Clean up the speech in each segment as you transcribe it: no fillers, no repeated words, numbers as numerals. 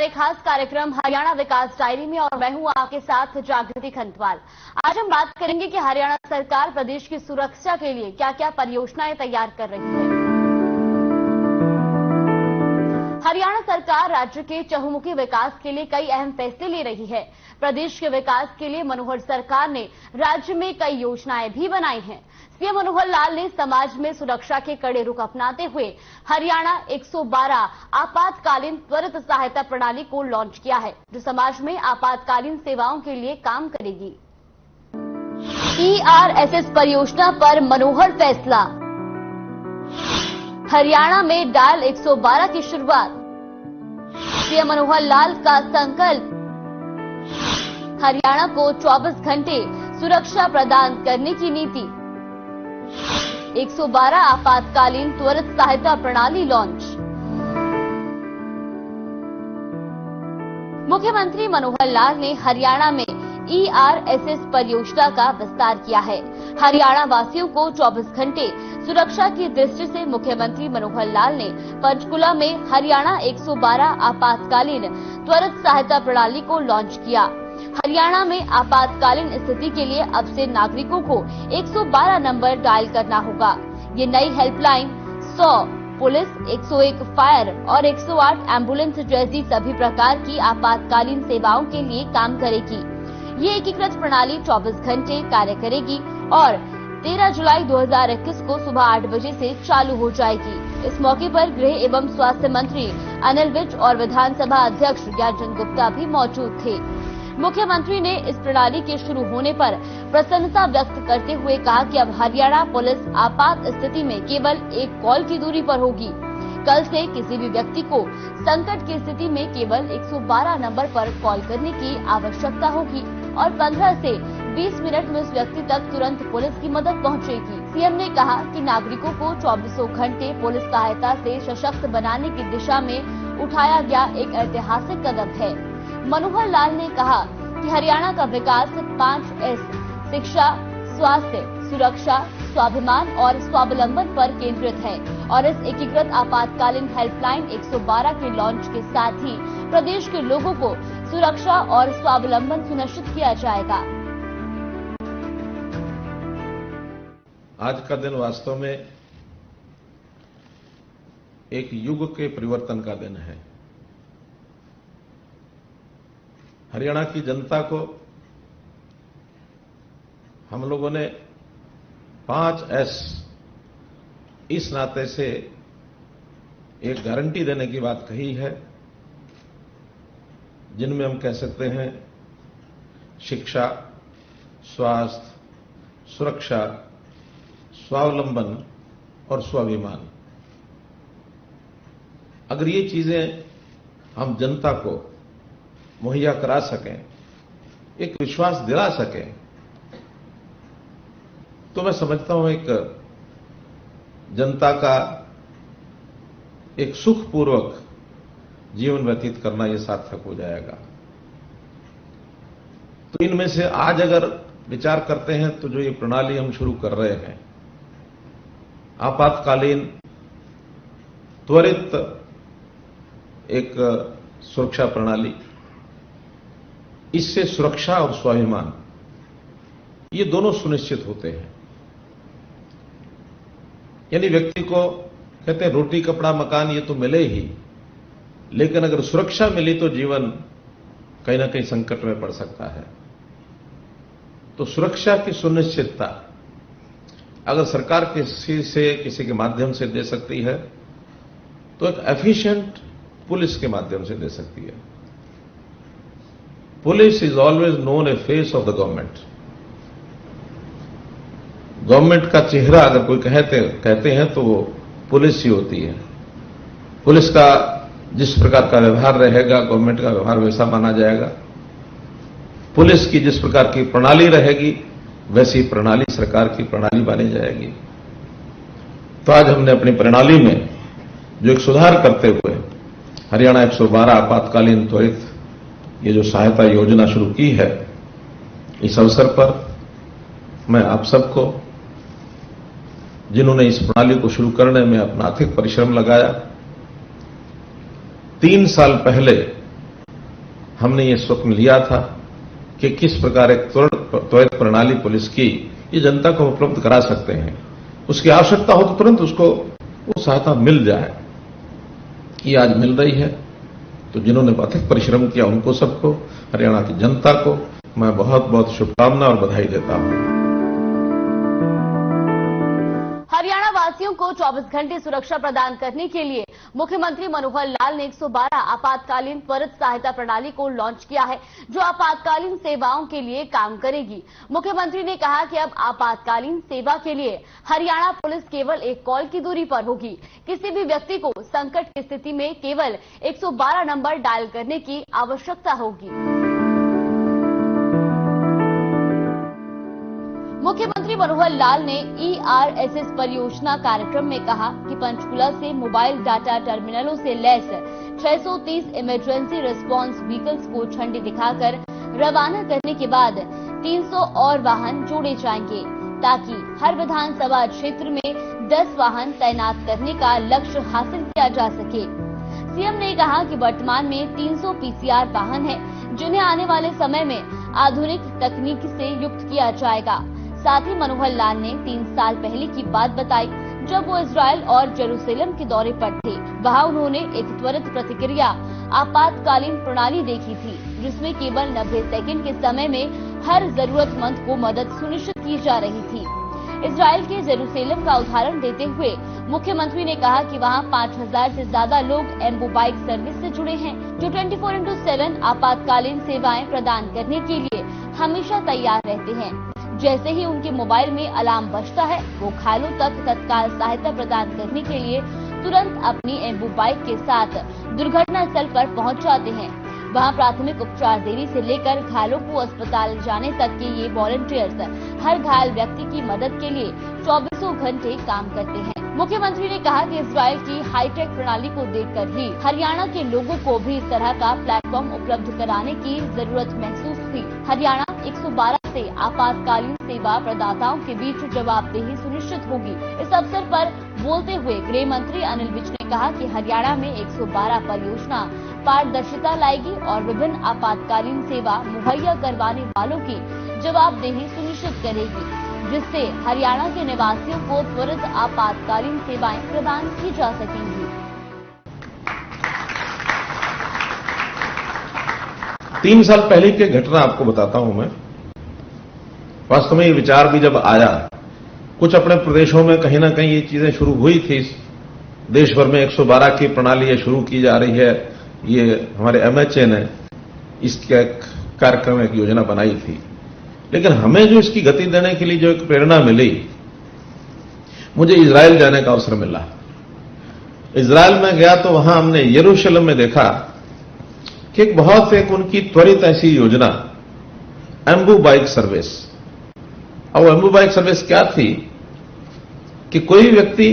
हमारे खास कार्यक्रम हरियाणा विकास डायरी में और मैं हूं आपके साथ जागृति खंतवाल। आज हम बात करेंगे कि हरियाणा सरकार प्रदेश की सुरक्षा के लिए क्या क्या परियोजनाएं तैयार कर रही है। हरियाणा सरकार राज्य के चहुमुखी विकास के लिए कई अहम फैसले ले रही है। प्रदेश के विकास के लिए मनोहर सरकार ने राज्य में कई योजनाएं भी बनाई हैं। सीएम मनोहर लाल ने समाज में सुरक्षा के कड़े रुख अपनाते हुए हरियाणा 112 आपातकालीन त्वरित सहायता प्रणाली को लॉन्च किया है, जो समाज में आपातकालीन सेवाओं के लिए काम करेगी। ERSS परियोजना पर मनोहर फैसला। हरियाणा में डायल 112 की शुरुआत। सीएम मनोहर लाल का संकल्प, हरियाणा को 24 घंटे सुरक्षा प्रदान करने की नीति। 112 आपातकालीन त्वरित सहायता प्रणाली लॉन्च। मुख्यमंत्री मनोहर लाल ने हरियाणा में ERSS परियोजना का विस्तार किया है। हरियाणा वासियों को 24 घंटे सुरक्षा की दृष्टि से मुख्यमंत्री मनोहर लाल ने पंचकुला में हरियाणा 112 आपातकालीन त्वरित सहायता प्रणाली को लॉन्च किया। हरियाणा में आपातकालीन स्थिति के लिए अब से नागरिकों को 112 नंबर डायल करना होगा। ये नई हेल्पलाइन 100 पुलिस, 101 फायर और 108 एम्बुलेंस जैसी सभी प्रकार की आपातकालीन सेवाओं के लिए काम करेगी। ये एकीकृत प्रणाली 24 घंटे कार्य करेगी और 13 जुलाई 2021 को सुबह 8 बजे से चालू हो जाएगी। इस मौके पर गृह एवं स्वास्थ्य मंत्री अनिल विज और विधानसभा अध्यक्ष ज्ञानचंद गुप्ता भी मौजूद थे। मुख्यमंत्री ने इस प्रणाली के शुरू होने पर प्रसन्नता व्यक्त करते हुए कहा कि अब हरियाणा पुलिस आपात स्थिति में केवल एक कॉल की दूरी पर होगी। कल से किसी भी व्यक्ति को संकट की स्थिति में केवल 112 नंबर पर कॉल करने की आवश्यकता होगी और 15 से 20 मिनट में उस व्यक्ति तक तुरंत पुलिस की मदद पहुंचेगी। सीएम ने कहा कि नागरिकों को 24 घंटे पुलिस सहायता से सशक्त बनाने की दिशा में उठाया गया एक ऐतिहासिक कदम है। मनोहर लाल ने कहा कि हरियाणा का विकास 5S शिक्षा, स्वास्थ्य, सुरक्षा, स्वाभिमान और स्वावलंबन पर केंद्रित है और इस एकीकृत आपातकालीन हेल्पलाइन 112 के लॉन्च के साथ ही प्रदेश के लोगों को सुरक्षा और स्वावलंबन सुनिश्चित किया जाएगा। आज का दिन वास्तव में एक युग के परिवर्तन का दिन है। हरियाणा की जनता को हम लोगों ने 5S इस नाते से एक गारंटी देने की बात कही है, जिनमें हम कह सकते हैं शिक्षा, स्वास्थ्य, सुरक्षा, स्वावलंबन और स्वाभिमान। अगर ये चीजें हम जनता को मुहैया करा सकें, एक विश्वास दिला सकें, तो मैं समझता हूं एक जनता का एक सुखपूर्वक जीवन व्यतीत करना यह सार्थक हो जाएगा। तो इनमें से आज अगर विचार करते हैं तो जो ये प्रणाली हम शुरू कर रहे हैं, आपातकालीन त्वरित एक सुरक्षा प्रणाली, इससे सुरक्षा और स्वाभिमान ये दोनों सुनिश्चित होते हैं। यानी व्यक्ति को कहते हैं रोटी कपड़ा मकान ये तो मिले ही, लेकिन अगर सुरक्षा मिली तो जीवन कहीं ना कहीं संकट में पड़ सकता है। तो सुरक्षा की सुनिश्चितता अगर सरकार किसी के माध्यम से दे सकती है, तो एक एफिशिएंट पुलिस के माध्यम से दे सकती है। Police is always known A face of the government. Government का चेहरा अगर कोई कहते हैं तो वो पुलिस ही होती है। पुलिस का जिस प्रकार का व्यवहार रहेगा, गवर्नमेंट का व्यवहार वैसा माना जाएगा। पुलिस की जिस प्रकार की प्रणाली रहेगी, वैसी प्रणाली सरकार की प्रणाली मानी जाएगी। तो आज हमने अपनी प्रणाली में जो एक सुधार करते हुए हरियाणा 112 आपातकालीन त्वरित ये जो सहायता योजना शुरू की है, इस अवसर पर मैं आप सबको, जिन्होंने इस प्रणाली को शुरू करने में अपना अथक परिश्रम लगाया, 3 साल पहले हमने ये स्वप्न लिया था कि किस प्रकार एक त्वरित प्रणाली पुलिस की ये जनता को उपलब्ध करा सकते हैं। उसकी आवश्यकता हो तो तुरंत उसको वो सहायता मिल जाए। ये आज मिल रही है। तो जिन्होंने अथक परिश्रम किया उनको सबको, हरियाणा की जनता को मैं बहुत बहुत शुभकामना और बधाई देता हूं। हरियाणा वासियों को 24 घंटे सुरक्षा प्रदान करने के लिए मुख्यमंत्री मनोहर लाल ने 112 आपातकालीन त्वरित सहायता प्रणाली को लॉन्च किया है, जो आपातकालीन सेवाओं के लिए काम करेगी। मुख्यमंत्री ने कहा कि अब आपातकालीन सेवा के लिए हरियाणा पुलिस केवल एक कॉल की दूरी पर होगी। किसी भी व्यक्ति को संकट की स्थिति में केवल 112 नंबर डायल करने की आवश्यकता होगी। मुख्यमंत्री मनोहर लाल ने ERSS परियोजना कार्यक्रम में कहा कि पंचकुला से मोबाइल डाटा टर्मिनलों से लैस 630 इमरजेंसी रिस्पांस व्हीकल्स को झंडी दिखाकर रवाना करने के बाद 300 और वाहन जोड़े जाएंगे, ताकि हर विधानसभा क्षेत्र में 10 वाहन तैनात करने का लक्ष्य हासिल किया जा सके। सीएम ने कहा कि वर्तमान में 300 PCR वाहन हैं, जिन्हें आने वाले समय में आधुनिक तकनीक से युक्त किया जाएगा। साथ ही मनोहर लाल ने 3 साल पहले की बात बताई, जब वो इजराइल और जेरूसलम के दौरे पर थे। वहां उन्होंने एक त्वरित प्रतिक्रिया आपातकालीन प्रणाली देखी थी, जिसमें केवल 90 सेकंड के समय में हर जरूरतमंद को मदद सुनिश्चित की जा रही थी। इजराइल के जेरूसलम का उदाहरण देते हुए मुख्यमंत्री ने कहा कि वहां 5000 से ज्यादा लोग एम्बू बाइक सर्विस से जुड़े हैं, जो 24/7 आपातकालीन सेवाएं प्रदान करने के लिए हमेशा तैयार रहते हैं। जैसे ही उनके मोबाइल में अलार्म बजता है, वो घायलों तक तत्काल सहायता प्रदान करने के लिए तुरंत अपनी एम्बू बाइक के साथ दुर्घटना स्थल पर पहुंच जाते हैं। वहां प्राथमिक उपचार देने से लेकर घायलों को अस्पताल जाने तक के ये वॉलंटियर्स हर घायल व्यक्ति की मदद के लिए 24 घंटे काम करते हैं। मुख्यमंत्री ने कहा कि इजराइल की हाईटेक प्रणाली को देखकर ही हरियाणा के लोगों को भी इस तरह का प्लेटफॉर्म उपलब्ध कराने की जरूरत महसूस हुई। हरियाणा 112 से आपातकालीन सेवा प्रदाताओं के बीच जवाबदेही सुनिश्चित होगी। इस अवसर पर बोलते हुए गृह मंत्री अनिल विज ने कहा कि हरियाणा में 112 परियोजना पारदर्शिता लाएगी और विभिन्न आपातकालीन सेवा मुहैया करवाने वालों की जवाबदेही सुनिश्चित करेगी, जिससे हरियाणा के निवासियों को त्वरित आपातकालीन सेवाएं प्रदान की जा सकेंगी। 3 साल पहले की घटना आपको बताता हूं मैं। वास्तव में ये विचार भी जब आया, कुछ अपने प्रदेशों में कहीं ना कहीं ये चीजें शुरू हुई थी। देश भर में 112 की प्रणाली ये शुरू की जा रही है। ये हमारे MHA ने इसके कार्यक्रम एक योजना बनाई थी। लेकिन हमें जो इसकी गति देने के लिए जो एक प्रेरणा मिली, मुझे इजराइल जाने का अवसर मिला। इजराइल में गया तो वहां हमने यरूशलेम में देखा कि एक उनकी त्वरित ऐसी योजना एम्बू बाइक सर्विस। अब एम्बू बाइक सर्विस क्या थी कि कोई भी व्यक्ति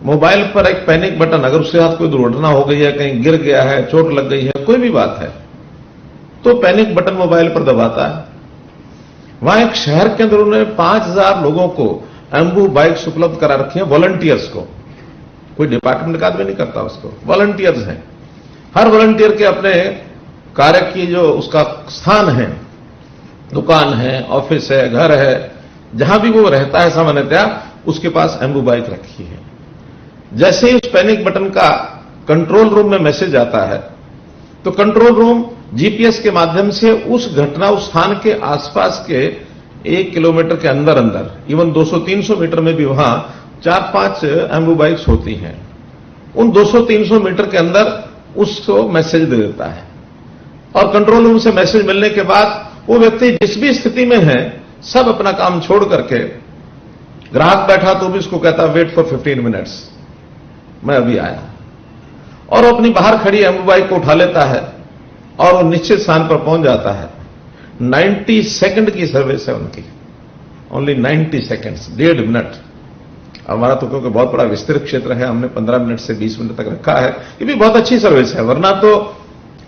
मोबाइल पर एक पैनिक बटन, अगर उसके साथ कोई दुर्घटना हो गई है, कहीं गिर गया है, चोट लग गई है, कोई भी बात है, तो पैनिक बटन मोबाइल पर दबाता है। वहां एक शहर के अंदर उन्होंने 5000 लोगों को एम्बू बाइक्स उपलब्ध करा रखी है, वॉलंटियर्स को। कोई डिपार्टमेंट का आदमी नहीं करता उसको, वॉलंटियर्स हैं। हर वॉलंटियर के अपने कार्य की जो उसका स्थान है, दुकान है, ऑफिस है, घर है, जहां भी वो रहता है सामान्यतः उसके पास एम्बू बाइक रखी है। जैसे ही उस पैनिक बटन का कंट्रोल रूम में मैसेज आता है, तो कंट्रोल रूम जीपीएस के माध्यम से उस घटना, उस स्थान के आसपास के 1 किलोमीटर के अंदर अंदर, इवन 200-300 मीटर में भी वहां 4-5 एम्बू बाइक्स होती हैं। उन 200-300 मीटर के अंदर उसको मैसेज दे देता है और कंट्रोल रूम से मैसेज मिलने के बाद वो व्यक्ति जिस भी स्थिति में है, सब अपना काम छोड़ करके, ग्राहक बैठा तो भी उसको कहता वेट फॉर 15 मिनट्स, मैं अभी आया, और वो अपनी बाहर खड़ी एम्बू बाइक को उठा लेता है और वो निश्चित स्थान पर पहुंच जाता है। 90 सेकंड की सर्विस है उनकी, ओनली 90 सेकंड्स, 1.5 मिनट। हमारा तो क्योंकि बहुत बड़ा विस्तृत क्षेत्र है, हमने 15 मिनट से 20 मिनट तक रखा है। ये भी बहुत अच्छी सर्विस है। वरना तो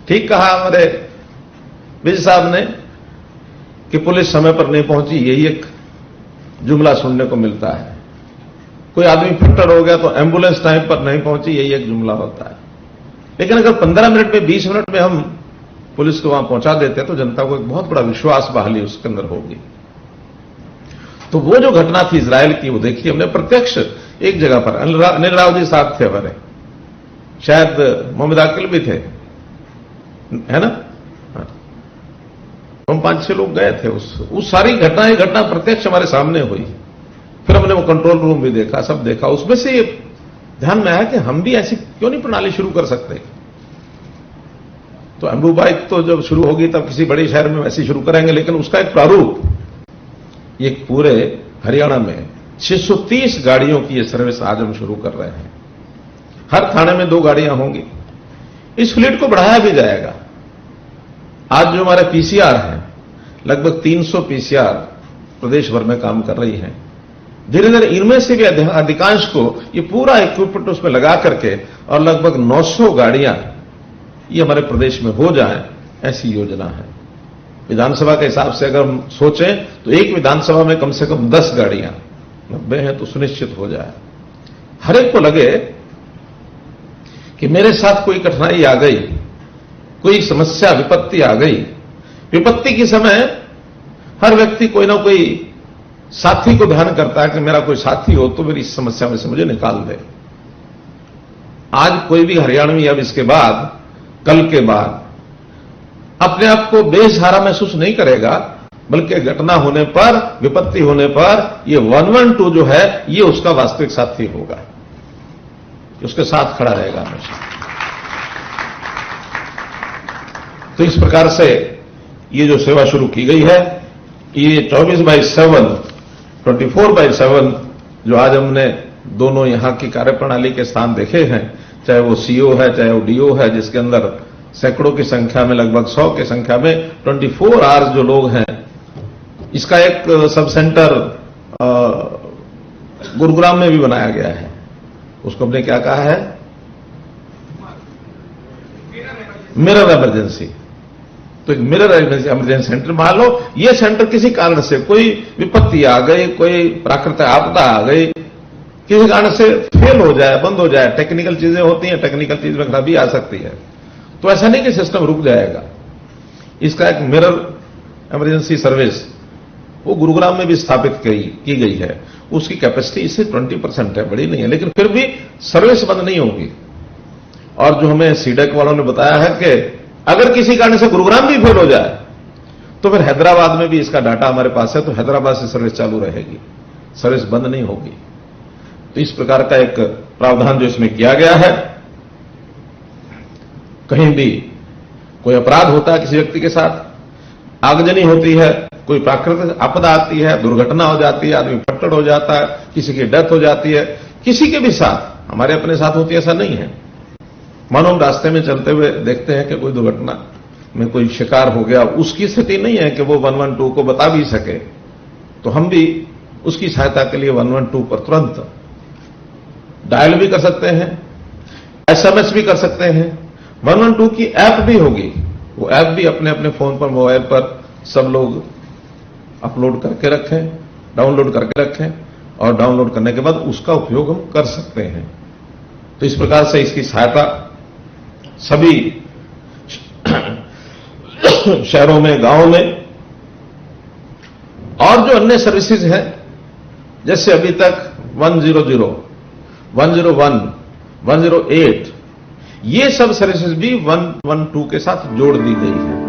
ठीक कहा हमारे विज साहब ने कि पुलिस समय पर नहीं पहुंची, यही एक जुमला सुनने को मिलता है। कोई आदमी फट्टर हो गया तो एम्बुलेंस टाइम पर नहीं पहुंची, यही एक जुमला होता है। लेकिन अगर 15 मिनट में, 20 मिनट में हम पुलिस को वहां पहुंचा देते हैं तो जनता को एक बहुत बड़ा विश्वास बहाली उसके अंदर होगी। तो वो जो घटना थी इजराइल की, वो देखी हमने प्रत्यक्ष एक जगह पर। अनिल राव जी साथ थे हमारे, शायद मोहम्मद अकील भी थे, है ना, हम 5-6 लोग गए थे। उस सारी घटना प्रत्यक्ष हमारे सामने हुई। फिर हमने वो कंट्रोल रूम भी देखा, सब देखा। उसमें से ये ध्यान में आया कि हम भी ऐसी क्यों नहीं प्रणाली शुरू कर सकते। तो एम्बू बाइक तो जब शुरू होगी तब किसी बड़े शहर में वैसे शुरू करेंगे, लेकिन उसका एक प्रारूप, ये पूरे हरियाणा में 630 गाड़ियों की ये सर्विस आज हम शुरू कर रहे हैं। हर थाने में 2 गाड़ियां होंगी। इस फ्लीट को बढ़ाया भी जाएगा। आज जो हमारे पीसीआर हैं, लगभग 300 पीसीआर प्रदेश भर में काम कर रही हैं। धीरे धीरे इनमें से भी अधिकांश को ये पूरा इक्विपमेंट उसमें लगा करके और लगभग 900 गाड़ियां ये हमारे प्रदेश में हो जाएं, ऐसी योजना है। विधानसभा के हिसाब से अगर हम सोचें तो एक विधानसभा में कम से कम 10 गाड़ियां, 90 हैं तो सुनिश्चित हो जाए। हर एक को लगे कि मेरे साथ कोई कठिनाई आ गई, कोई समस्या, विपत्ति आ गई। विपत्ति के समय हर व्यक्ति कोई ना कोई साथी को ध्यान करता है कि मेरा कोई साथी हो तो मेरी इस समस्या में से मुझे निकाल दे। आज कोई भी हरियाणवी अब इसके बाद, कल के बाद अपने आप को बेसहारा महसूस नहीं करेगा, बल्कि घटना होने पर, विपत्ति होने पर ये 112 जो है ये उसका वास्तविक साथी होगा, उसके साथ खड़ा रहेगा हमेशा। तो इस प्रकार से ये जो सेवा शुरू की गई है, ये 24/7, 24/7 जो आज हमने दोनों यहां की कार्यप्रणाली के स्थान देखे हैं, चाहे वो सीओ है, चाहे वो डीओ है, जिसके अंदर सैकड़ों की संख्या में, लगभग 100 की संख्या में 24 आवर्स जो लोग हैं। इसका एक सब सेंटर गुरुग्राम में भी बनाया गया है। उसको हमने क्या कहा है, मिरर इमरजेंसी। तो एक मिरर इमरजेंसी सेंटर मान लो, ये सेंटर किसी कारण से कोई विपत्ति आ गई, कोई प्राकृतिक आपदा आ गई, किसी कारण से फेल हो जाए, बंद हो जाए, टेक्निकल चीजें होती हैं, टेक्निकल चीज में खराबी आ सकती है, तो ऐसा नहीं कि सिस्टम रुक जाएगा। इसका एक मिरर इमरजेंसी सर्विस वो गुरुग्राम में भी स्थापित की गई है। उसकी कैपेसिटी इससे 20% है, बड़ी नहीं है, लेकिन फिर भी सर्विस बंद नहीं होगी। और जो हमें सीडेक वालों ने बताया है कि अगर किसी कारण से गुरुग्राम भी फेल हो जाए तो फिर हैदराबाद में भी इसका डाटा हमारे पास है, तो हैदराबाद से सर्विस चालू रहेगी, सर्विस बंद नहीं होगी। तो इस प्रकार का एक प्रावधान जो इसमें किया गया है। कहीं भी कोई अपराध होता है किसी व्यक्ति के साथ, आगजनी होती है, कोई प्राकृतिक आपदा आती है, दुर्घटना हो जाती है, आदमी फट्टड़ हो जाता है, किसी की डेथ हो जाती है, किसी के भी साथ, हमारे अपने साथ होती है ऐसा नहीं है। मानो हम रास्ते में चलते हुए देखते हैं कि कोई दुर्घटना में कोई शिकार हो गया, उसकी स्थिति नहीं है कि वो 112 को बता भी सके, तो हम भी उसकी सहायता के लिए 112 पर तुरंत डायल भी कर सकते हैं, एसएमएस भी कर सकते हैं। 112 की ऐप भी होगी, वो ऐप भी अपने अपने फोन पर, मोबाइल पर सब लोग अपलोड करके रखें, डाउनलोड करके रखें, और डाउनलोड करने के बाद उसका उपयोग हम कर सकते हैं। तो इस प्रकार से इसकी सहायता सभी शहरों में, गांवों में, और जो अन्य सर्विसेज हैं, जैसे अभी तक 100, 101, 108, ये सब सर्विसेज भी 112 के साथ जोड़ दी गई है।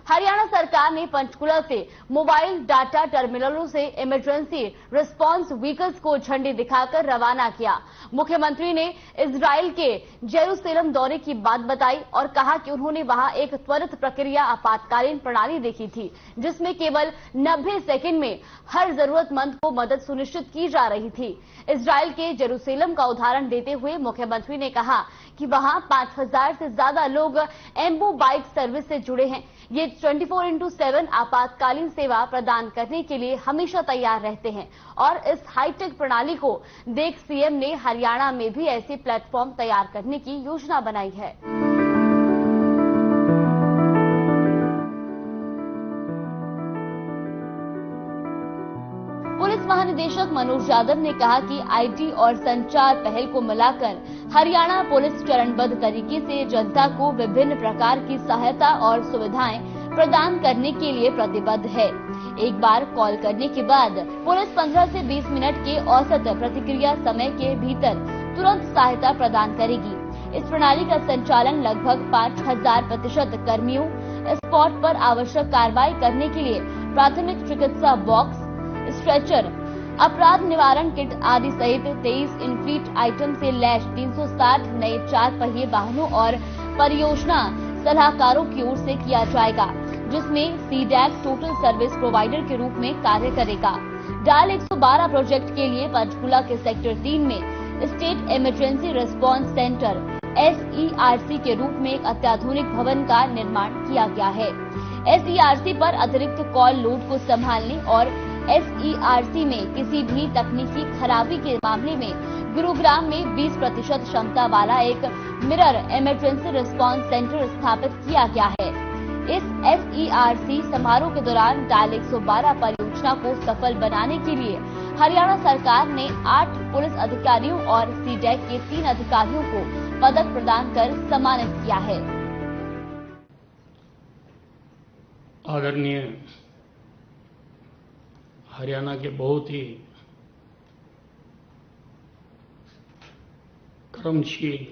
हरियाणा सरकार ने पंचकुला से मोबाइल डाटा टर्मिनलों से इमरजेंसी रिस्पांस व्हीकल्स को झंडी दिखाकर रवाना किया। मुख्यमंत्री ने इजराइल के जेरूसलम दौरे की बात बताई और कहा कि उन्होंने वहां एक त्वरित प्रक्रिया आपातकालीन प्रणाली देखी थी, जिसमें केवल 90 सेकंड में हर जरूरतमंद को मदद सुनिश्चित की जा रही थी। इजराइल के जेरूसलम का उदाहरण देते हुए मुख्यमंत्री ने कहा कि वहां 5000 से ज्यादा लोग एम्बू बाइक सर्विस से जुड़े हैं। ये 24/7 आपातकालीन सेवा प्रदान करने के लिए हमेशा तैयार रहते हैं और इस हाईटेक प्रणाली को देख सीएम ने हरियाणा में भी ऐसे प्लेटफॉर्म तैयार करने की योजना बनाई है। पुलिस महानिदेशक मनोज यादव ने कहा कि आईटी और संचार पहल को मिलाकर हरियाणा पुलिस चरणबद्ध तरीके से जनता को विभिन्न प्रकार की सहायता और सुविधाएं प्रदान करने के लिए प्रतिबद्ध है। एक बार कॉल करने के बाद पुलिस 15 से 20 मिनट के औसत प्रतिक्रिया समय के भीतर तुरंत सहायता प्रदान करेगी। इस प्रणाली का संचालन लगभग 5000% कर्मियों स्पॉट पर आवश्यक कार्रवाई करने के लिए प्राथमिक चिकित्सा बॉक्स, स्ट्रेचर, अपराध निवारण किट आदि सहित 23 इनफ्लीट आइटम से लैस 360 नए 4 पहिए वाहनों और परियोजना सलाहकारों की ओर से किया जाएगा, जिसमें सीडैक टोटल सर्विस प्रोवाइडर के रूप में कार्य करेगा। डायल 112 प्रोजेक्ट के लिए पंचकुला के सेक्टर 3 में state emergency response centre SERC के रूप में एक अत्याधुनिक भवन का निर्माण किया गया है। SERC पर अतिरिक्त कॉल लोड को संभालने और SERC में किसी भी तकनीकी खराबी के मामले में गुरुग्राम में 20% क्षमता वाला एक मिरर इमरजेंसी रिस्पांस सेंटर स्थापित किया गया है। इस SERC समारोह के दौरान डायल 112 परियोजना को सफल बनाने के लिए हरियाणा सरकार ने 8 पुलिस अधिकारियों और सीडैक के 3 अधिकारियों को पदक प्रदान कर सम्मानित किया है। आदरणीय हरियाणा के बहुत ही कर्मशील,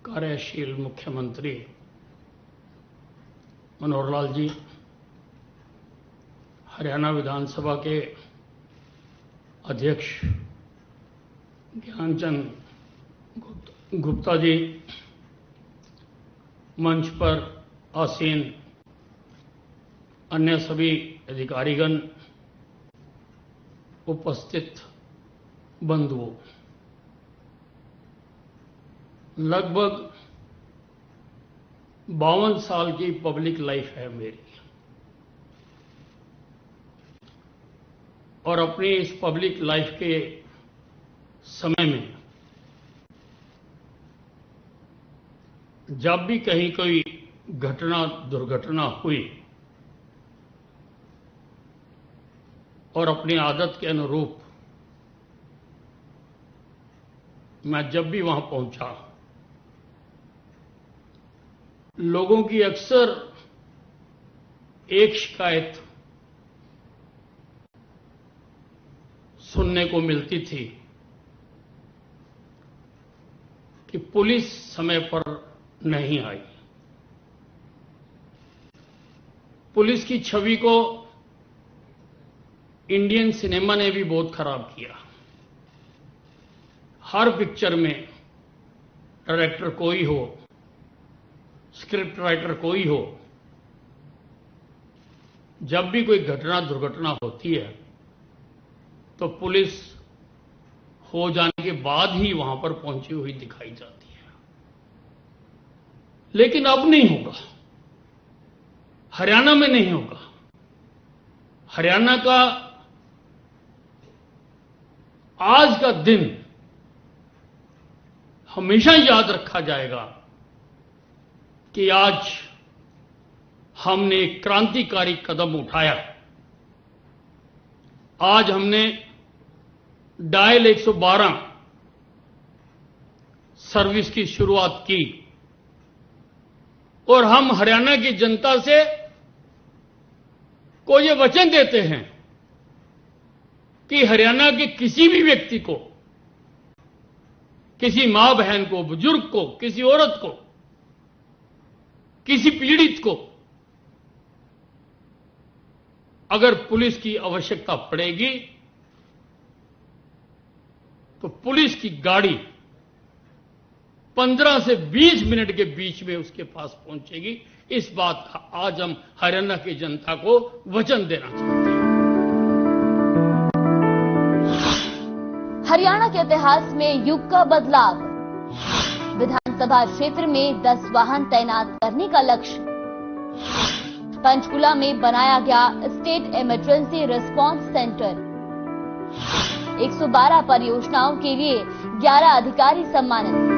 कार्यशील मुख्यमंत्री मनोहर लाल जी, हरियाणा विधानसभा के अध्यक्ष ज्ञानचंद गुप्ता जी, मंच पर आसीन अन्य सभी अधिकारीगण, उपस्थित बंधुओं, लगभग 52 साल की पब्लिक लाइफ है मेरी, और अपनी इस पब्लिक लाइफ के समय में जब भी कहीं कोई घटना दुर्घटना हुई और अपनी आदत के अनुरूप मैं जब भी वहां पहुंचा, लोगों की अक्सर एक शिकायत सुनने को मिलती थी कि पुलिस समय पर नहीं आई। पुलिस की छवि को इंडियन सिनेमा ने भी बहुत खराब किया। हर पिक्चर में डायरेक्टर कोई हो, स्क्रिप्ट राइटर कोई हो, जब भी कोई घटना दुर्घटना होती है तो पुलिस हो जाने के बाद ही वहां पर पहुंची हुई दिखाई जाती है। लेकिन अब नहीं होगा, हरियाणा में नहीं होगा। हरियाणा का आज का दिन हमेशा याद रखा जाएगा कि आज हमने एक क्रांतिकारी कदम उठाया। आज हमने डायल 112 सर्विस की शुरुआत की और हम हरियाणा की जनता से को ये वचन देते हैं कि हरियाणा के किसी भी व्यक्ति को, किसी मां बहन को, बुजुर्ग को, किसी औरत को, किसी पीड़ित को अगर पुलिस की आवश्यकता पड़ेगी तो पुलिस की गाड़ी 15 से 20 मिनट के बीच में उसके पास पहुंचेगी। इस बात का आज हम हरियाणा की जनता को वचन देना चाहते हैं। हरियाणा के इतिहास में युग का बदलाव, विधानसभा क्षेत्र में 10 वाहन तैनात करने का लक्ष्य, पंचकुला में बनाया गया स्टेट इमरजेंसी रिस्पांस सेंटर, 112 परियोजनाओं के लिए 11 अधिकारी सम्मानित।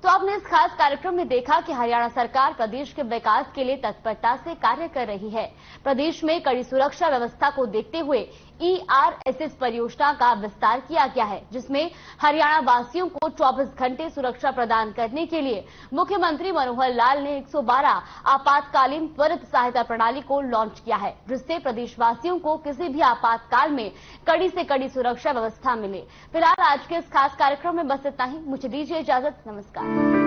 तो आपने इस खास कार्यक्रम में देखा कि हरियाणा सरकार प्रदेश के विकास के लिए तत्परता से कार्य कर रही है। प्रदेश में कड़ी सुरक्षा व्यवस्था को देखते हुए ERSS परियोजना का विस्तार किया गया है, जिसमें हरियाणा वासियों को 24 घंटे सुरक्षा प्रदान करने के लिए मुख्यमंत्री मनोहर लाल ने 112 आपातकालीन त्वरित सहायता प्रणाली को लॉन्च किया है, जिससे प्रदेशवासियों को किसी भी आपातकाल में कड़ी से कड़ी सुरक्षा व्यवस्था मिले। फिलहाल आज के इस खास कार्यक्रम में बस इतना ही। मुझे दीजिए इजाजत। नमस्कार।